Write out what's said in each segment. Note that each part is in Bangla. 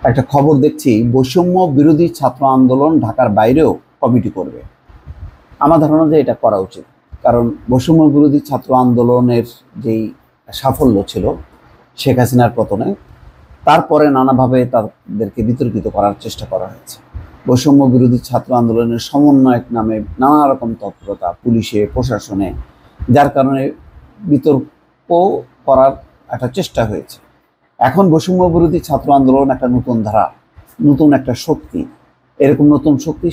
একটা খবর দেখছি, বৈষম্য বিরোধী ছাত্র আন্দোলন ঢাকার বাইরেও কমিটি করবে। আমার ধারণা যে এটা করা উচিত, কারণ বৈষম্য বিরোধী ছাত্র আন্দোলনের যেই সাফল্য ছিল শেখ হাসিনার পতনে, তারপরে নানাভাবে তাদেরকে বিতর্কিত করার চেষ্টা করা হয়েছে। বৈষম্য বিরোধী ছাত্র আন্দোলনের সমন্বয়ক নামে নানা রকম তৎপরতা পুলিশে, প্রশাসনে, যার কারণে বিতর্ক করার একটা চেষ্টা হয়েছে। এখন বৈষম্য বিরোধী ছাত্র আন্দোলন একটা নতুন ধারা, নতুন একটা শক্তি, এরকম নতুন শক্তি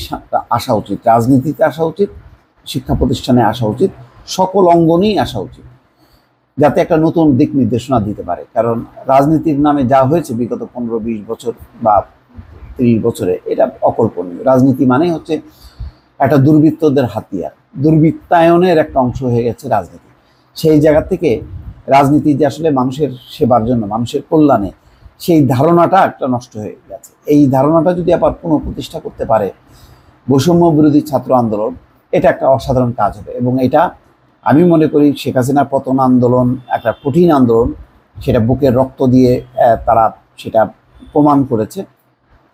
আসা উচিত, রাজনীতিতে আসা উচিত, শিক্ষা প্রতিষ্ঠানে আসা উচিত, সকল অঙ্গনেই আসা উচিত, যাতে একটা নতুন দিক নির্দেশনা দিতে পারে। কারণ রাজনীতির নামে যা হয়েছে বিগত 15-20 বছর বা 30 বছরে, এটা অকল্পনীয়। রাজনীতি মানে হচ্ছে একটা দুর্বৃত্তদের হাতিয়ার, দুর্বৃত্তায়নের একটা অংশ হয়ে গেছে রাজনীতি। সেই জায়গা থেকে রাজনীতি যে আসলে মানুষের সেবার জন্য, মানুষের কল্যাণে, সেই ধারণাটা একটা নষ্ট হয়ে গেছে। এই ধারণাটা যদি আবার পুনঃপ্রতিষ্ঠা করতে পারে বৈষম্য বিরোধী ছাত্র আন্দোলন, এটা একটা অসাধারণ কাজ হবে। এবং এটা আমি মনে করি শেখ হাসিনার পতন আন্দোলন একটা কঠিন আন্দোলন, সেটা বুকের রক্ত দিয়ে তারা সেটা প্রমাণ করেছে।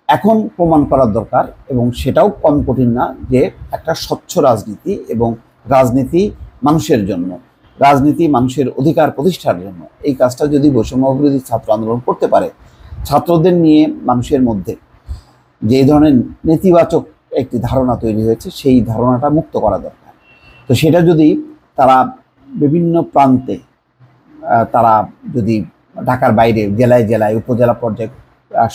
এখন প্রমাণ করার দরকার, এবং সেটাও কম কঠিন না, যে একটা স্বচ্ছ রাজনীতি, এবং রাজনীতি মানুষের জন্য, রাজনীতি মানুষের অধিকার প্রতিষ্ঠার জন্য, এই কাজটা যদি বৈষম্য বিরোধী ছাত্র আন্দোলন করতে পারে, ছাত্রদের নিয়ে মানুষের মধ্যে যে ধরনের নেতিবাচক একটি ধারণা তৈরি হয়েছে, সেই ধারণাটা মুক্ত করা দরকার। তো সেটা যদি তারা বিভিন্ন প্রান্তে, তারা যদি ঢাকার বাইরে জেলায় জেলায় উপজেলা পর্যায়ে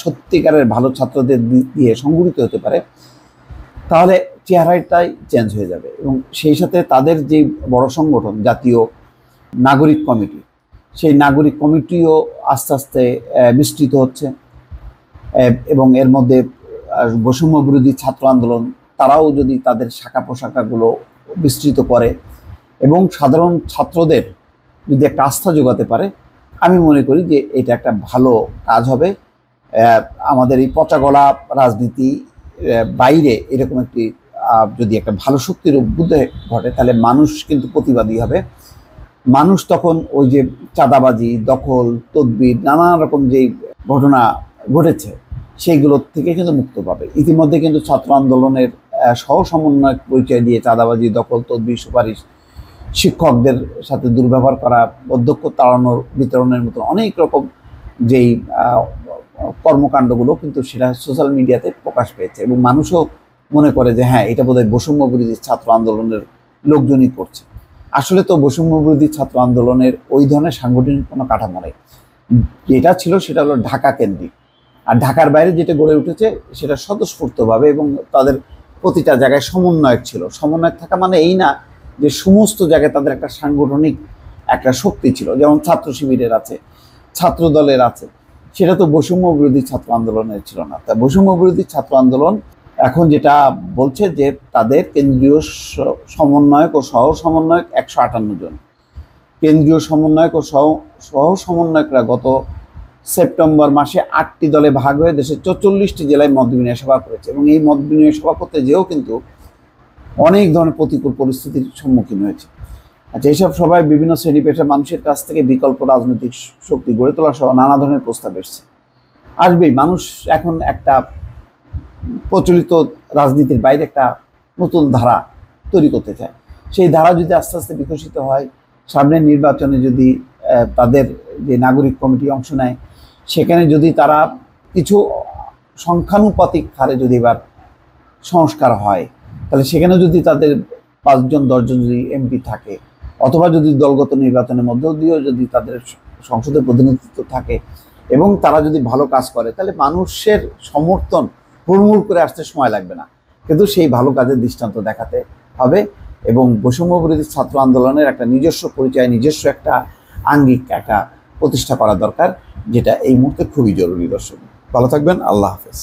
সত্যিকারের ভালো ছাত্রদের দিয়ে সংগঠিত হতে পারে, তাহলে চেহারাটাই চেঞ্জ হয়ে যাবে। এবং সেই সাথে তাদের যে বড় সংগঠন জাতীয় নাগরিক কমিটি, সেই নাগরিক কমিটিও আস্তে আস্তে বিস্তৃত হচ্ছে। এবং এর মধ্যে বৈষম্য বিরোধী ছাত্র আন্দোলন, তারাও যদি তাদের শাখা প্রশাখাগুলো বিস্তৃত করে এবং সাধারণ ছাত্রদের যদি একটা আস্থা যোগাতে পারে, আমি মনে করি যে এটা একটা ভালো কাজ হবে। আমাদের এই পচাগলা রাজনীতি বাইরে এরকম একটি যদি একটা ভালো শক্তির উদ্বুদ্ধ ঘটে, তাহলে মানুষ কিন্তু প্রতিবাদী হবে। মানুষ তখন ওই যে চাঁদাবাজি, দখল, তদবির, নানা রকম যেই ঘটনা ঘটেছে সেইগুলোর থেকে কিন্তু মুক্ত পাবে। ইতিমধ্যে কিন্তু ছাত্র আন্দোলনের সহ সমন্বয়ক পরিচয় দিয়ে চাঁদাবাজি, দখল, তদবির, সুপারিশ, শিক্ষকদের সাথে দুর্ব্যবহার করা, অধ্যক্ষ তাড়ানোর, বিতরণের মতো অনেক রকম যেই কর্মকাণ্ডগুলো কিন্তু সেটা সোশ্যাল মিডিয়াতে প্রকাশ পেয়েছে, এবং মানুষও মনে করে যে হ্যাঁ, এটা বোধহয় বৈষম্য বিরোধী ছাত্র আন্দোলনের লোকজনই করছে। আসলে তো বৈষম্য বিরোধী ছাত্র আন্দোলনের ওই ধরনের সাংগঠনিক কোনো কাঠামো নেই। যেটা ছিল সেটা হলো ঢাকা কেন্দ্রিক, আর ঢাকার বাইরে যেটা গড়ে উঠেছে সেটা স্বতঃস্ফূর্তভাবে, এবং তাদের প্রতিটা জায়গায় সমন্বয়ক ছিল। সমন্বয়ক থাকা মানে এই না যে সমস্ত জায়গায় তাদের একটা সাংগঠনিক একটা শক্তি ছিল, যেমন ছাত্র শিবিরের আছে, ছাত্র দলের আছে। সেটা তো বৈষম্য বিরোধী ছাত্র আন্দোলনের ছিল না। তা বৈষম্য বিরোধী ছাত্র আন্দোলন এখন যেটা বলছে যে তাদের কেন্দ্রীয় সমন্বয়ক ও সহ সমন্বয়ক 158 জন, কেন্দ্রীয় সমন্বয়ক ও সহ সমন্বয়করা গত সেপ্টেম্বর মাসে 8টি দলে ভাগ হয়ে দেশের 44টি জেলায় মত বিনিময় সভা করেছে। এবং এই মত বিনিময় সভা করতে যেও কিন্তু অনেক ধরনের প্রতিকূল পরিস্থিতির সম্মুখীন হয়েছে। আচ্ছা, এইসব সভায় বিভিন্ন শ্রেণী পেশার মানুষের কাছ থেকে বিকল্প রাজনৈতিক শক্তি গড়ে তোলা সহ নানা ধরনের প্রস্তাব এসছে। আসবেই, মানুষ এখন একটা প্রচলিত রাজনীতির বাইরে একটা নতুন ধারা তৈরি করতে চায়। সেই ধারা যদি আস্তে আস্তে বিকশিত হয়, সামনের নির্বাচনে যদি তাদের যে নাগরিক কমিটি অংশ নেয়, সেখানে যদি তারা কিছু সংখ্যানুপাতিক হারে যদি এবার সংস্কার হয়, তাহলে সেখানে যদি তাদের 5-10 জন যদি এমপি থাকে, অথবা যদি দলগত নির্বাচনের মধ্য দিয়েও যদি তাদের সংসদে প্রতিনিধিত্ব থাকে, এবং তারা যদি ভালো কাজ করে, তাহলে মানুষের সমর্থন হুড়মুড় করে আসতে সময় লাগবে না। কিন্তু সেই ভালো কাজের দৃষ্টান্ত দেখাতে হবে, এবং বৈষম্য বিরোধী ছাত্র আন্দোলনের একটা নিজস্ব পরিচয়, নিজস্ব একটা আঙ্গিক একটা প্রতিষ্ঠা করা দরকার, যেটা এই মুহূর্তে খুবই জরুরি। দর্শক ভালো থাকবেন, আল্লাহ হাফেজ।